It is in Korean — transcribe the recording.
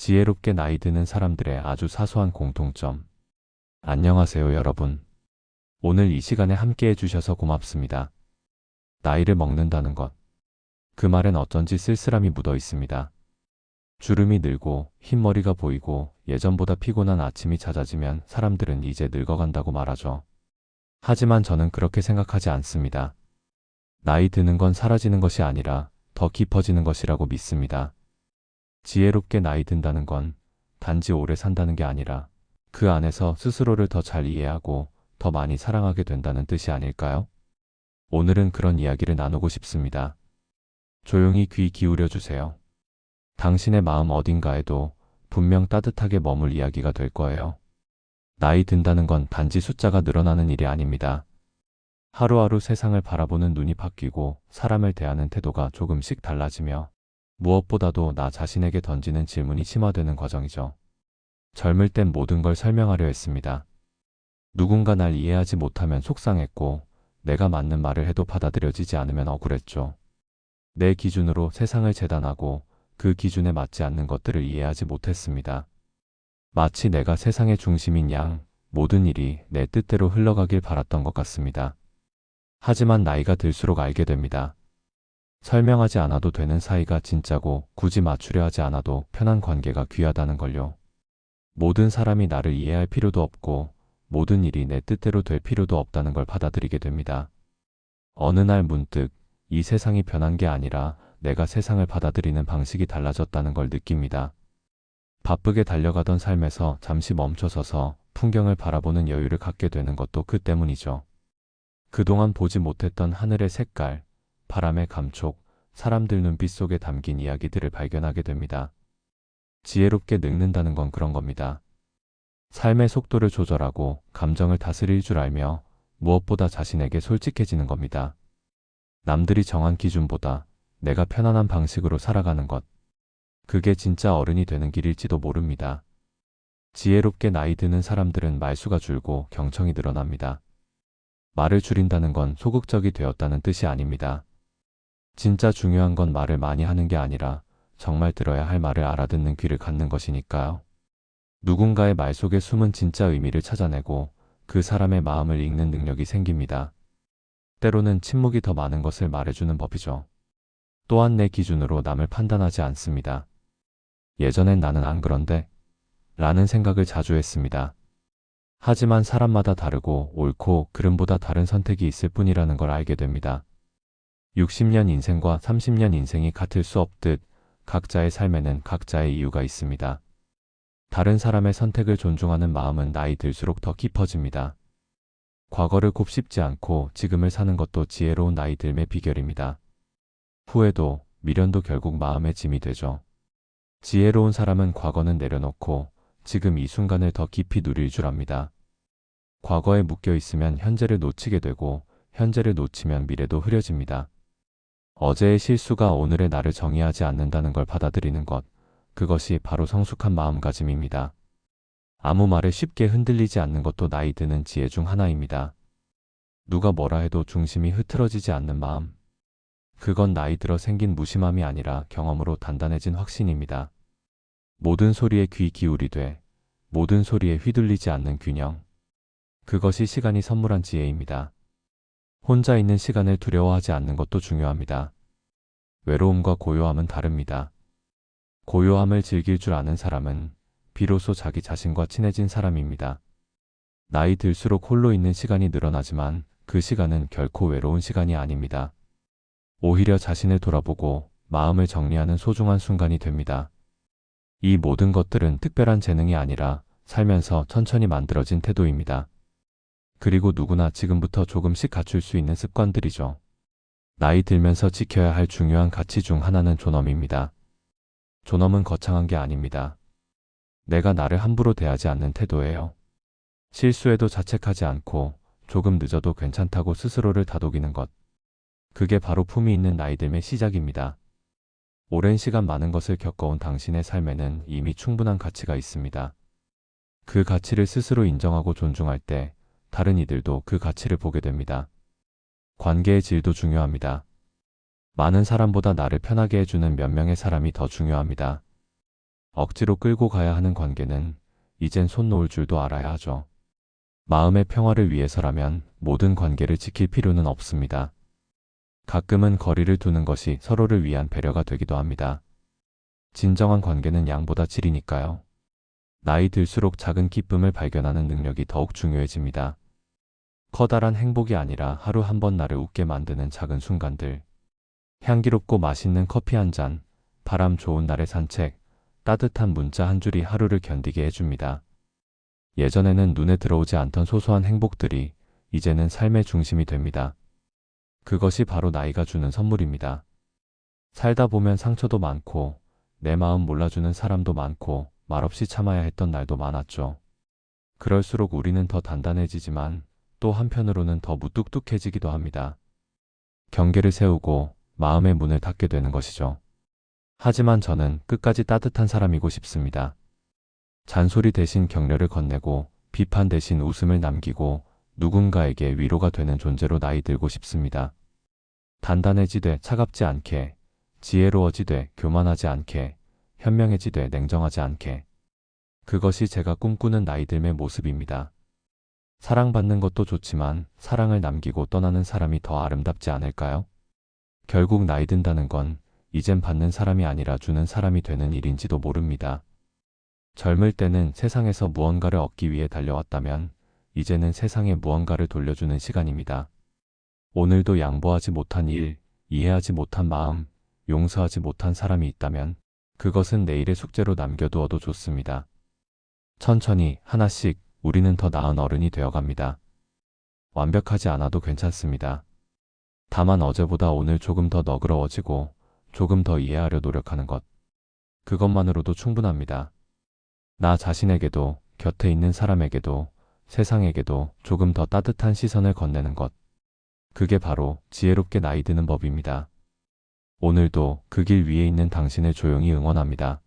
지혜롭게 나이 드는 사람들의 아주 사소한 공통점. 안녕하세요, 여러분. 오늘 이 시간에 함께 해주셔서 고맙습니다. 나이를 먹는다는 것. 그 말엔 어쩐지 쓸쓸함이 묻어 있습니다. 주름이 늘고 흰머리가 보이고 예전보다 피곤한 아침이 찾아지면 사람들은 이제 늙어간다고 말하죠. 하지만 저는 그렇게 생각하지 않습니다. 나이 드는 건 사라지는 것이 아니라 더 깊어지는 것이라고 믿습니다. 지혜롭게 나이 든다는 건 단지 오래 산다는 게 아니라 그 안에서 스스로를 더 잘 이해하고 더 많이 사랑하게 된다는 뜻이 아닐까요? 오늘은 그런 이야기를 나누고 싶습니다. 조용히 귀 기울여 주세요. 당신의 마음 어딘가에도 분명 따뜻하게 머물 이야기가 될 거예요. 나이 든다는 건 단지 숫자가 늘어나는 일이 아닙니다. 하루하루 세상을 바라보는 눈이 바뀌고 사람을 대하는 태도가 조금씩 달라지며 무엇보다도 나 자신에게 던지는 질문이 심화되는 과정이죠. 젊을 땐 모든 걸 설명하려 했습니다. 누군가 날 이해하지 못하면 속상했고 내가 맞는 말을 해도 받아들여지지 않으면 억울했죠. 내 기준으로 세상을 재단하고 그 기준에 맞지 않는 것들을 이해하지 못했습니다. 마치 내가 세상의 중심인 양 모든 일이 내 뜻대로 흘러가길 바랐던 것 같습니다. 하지만 나이가 들수록 알게 됩니다. 설명하지 않아도 되는 사이가 진짜고 굳이 맞추려 하지 않아도 편한 관계가 귀하다는 걸요. 모든 사람이 나를 이해할 필요도 없고 모든 일이 내 뜻대로 될 필요도 없다는 걸 받아들이게 됩니다. 어느 날 문득 이 세상이 변한 게 아니라 내가 세상을 받아들이는 방식이 달라졌다는 걸 느낍니다. 바쁘게 달려가던 삶에서 잠시 멈춰서서 풍경을 바라보는 여유를 갖게 되는 것도 그 때문이죠. 그동안 보지 못했던 하늘의 색깔, 바람의 감촉, 사람들 눈빛 속에 담긴 이야기들을 발견하게 됩니다. 지혜롭게 늙는다는 건 그런 겁니다. 삶의 속도를 조절하고 감정을 다스릴 줄 알며 무엇보다 자신에게 솔직해지는 겁니다. 남들이 정한 기준보다 내가 편안한 방식으로 살아가는 것. 그게 진짜 어른이 되는 길일지도 모릅니다. 지혜롭게 나이 드는 사람들은 말수가 줄고 경청이 늘어납니다. 말을 줄인다는 건 소극적이 되었다는 뜻이 아닙니다. 진짜 중요한 건 말을 많이 하는 게 아니라 정말 들어야 할 말을 알아듣는 귀를 갖는 것이니까요. 누군가의 말 속에 숨은 진짜 의미를 찾아내고 그 사람의 마음을 읽는 능력이 생깁니다. 때로는 침묵이 더 많은 것을 말해주는 법이죠. 또한 내 기준으로 남을 판단하지 않습니다. 예전엔 나는 안 그런데? 라는 생각을 자주 했습니다. 하지만 사람마다 다르고 옳고 그름보다 다른 선택이 있을 뿐이라는 걸 알게 됩니다. 60년 인생과 30년 인생이 같을 수 없듯 각자의 삶에는 각자의 이유가 있습니다. 다른 사람의 선택을 존중하는 마음은 나이 들수록 더 깊어집니다. 과거를 곱씹지 않고 지금을 사는 것도 지혜로운 나이 듦의 비결입니다. 후회도 미련도 결국 마음의 짐이 되죠. 지혜로운 사람은 과거는 내려놓고 지금 이 순간을 더 깊이 누릴 줄 압니다. 과거에 묶여 있으면 현재를 놓치게 되고 현재를 놓치면 미래도 흐려집니다. 어제의 실수가 오늘의 나를 정의하지 않는다는 걸 받아들이는 것, 그것이 바로 성숙한 마음가짐입니다. 아무 말에 쉽게 흔들리지 않는 것도 나이 드는 지혜 중 하나입니다. 누가 뭐라 해도 중심이 흐트러지지 않는 마음. 그건 나이 들어 생긴 무심함이 아니라 경험으로 단단해진 확신입니다. 모든 소리에 귀 기울이되 모든 소리에 휘둘리지 않는 균형. 그것이 시간이 선물한 지혜입니다. 혼자 있는 시간을 두려워하지 않는 것도 중요합니다. 외로움과 고요함은 다릅니다. 고요함을 즐길 줄 아는 사람은 비로소 자기 자신과 친해진 사람입니다. 나이 들수록 홀로 있는 시간이 늘어나지만 그 시간은 결코 외로운 시간이 아닙니다. 오히려 자신을 돌아보고 마음을 정리하는 소중한 순간이 됩니다. 이 모든 것들은 특별한 재능이 아니라 살면서 천천히 만들어진 태도입니다. 그리고 누구나 지금부터 조금씩 갖출 수 있는 습관들이죠. 나이 들면서 지켜야 할 중요한 가치 중 하나는 존엄입니다. 존엄은 거창한 게 아닙니다. 내가 나를 함부로 대하지 않는 태도예요. 실수해도 자책하지 않고 조금 늦어도 괜찮다고 스스로를 다독이는 것. 그게 바로 품위 있는 나이 듦의 시작입니다. 오랜 시간 많은 것을 겪어온 당신의 삶에는 이미 충분한 가치가 있습니다. 그 가치를 스스로 인정하고 존중할 때 다른 이들도 그 가치를 보게 됩니다. 관계의 질도 중요합니다. 많은 사람보다 나를 편하게 해주는 몇 명의 사람이 더 중요합니다. 억지로 끌고 가야 하는 관계는 이젠 손 놓을 줄도 알아야 하죠. 마음의 평화를 위해서라면 모든 관계를 지킬 필요는 없습니다. 가끔은 거리를 두는 것이 서로를 위한 배려가 되기도 합니다. 진정한 관계는 양보다 질이니까요. 나이 들수록 작은 기쁨을 발견하는 능력이 더욱 중요해집니다. 커다란 행복이 아니라 하루 한 번 나를 웃게 만드는 작은 순간들. 향기롭고 맛있는 커피 한 잔, 바람 좋은 날의 산책, 따뜻한 문자 한 줄이 하루를 견디게 해줍니다. 예전에는 눈에 들어오지 않던 소소한 행복들이 이제는 삶의 중심이 됩니다. 그것이 바로 나이가 주는 선물입니다. 살다 보면 상처도 많고 내 마음 몰라주는 사람도 많고 말없이 참아야 했던 날도 많았죠. 그럴수록 우리는 더 단단해지지만 또 한편으로는 더 무뚝뚝해지기도 합니다. 경계를 세우고 마음의 문을 닫게 되는 것이죠. 하지만 저는 끝까지 따뜻한 사람이고 싶습니다. 잔소리 대신 격려를 건네고 비판 대신 웃음을 남기고 누군가에게 위로가 되는 존재로 나이 들고 싶습니다. 단단해지되 차갑지 않게, 지혜로워지되 교만하지 않게, 현명해지되 냉정하지 않게. 그것이 제가 꿈꾸는 나이 들의 모습입니다. 사랑받는 것도 좋지만 사랑을 남기고 떠나는 사람이 더 아름답지 않을까요? 결국 나이 든다는 건 이젠 받는 사람이 아니라 주는 사람이 되는 일인지도 모릅니다. 젊을 때는 세상에서 무언가를 얻기 위해 달려왔다면 이제는 세상에 무언가를 돌려주는 시간입니다. 오늘도 양보하지 못한 일, 이해하지 못한 마음, 용서하지 못한 사람이 있다면 그것은 내일의 숙제로 남겨두어도 좋습니다. 천천히 하나씩 우리는 더 나은 어른이 되어갑니다. 완벽하지 않아도 괜찮습니다. 다만 어제보다 오늘 조금 더 너그러워지고 조금 더 이해하려 노력하는 것. 그것만으로도 충분합니다. 나 자신에게도 곁에 있는 사람에게도 세상에게도 조금 더 따뜻한 시선을 건네는 것. 그게 바로 지혜롭게 나이 드는 법입니다. 오늘도 그 길 위에 있는 당신을 조용히 응원합니다.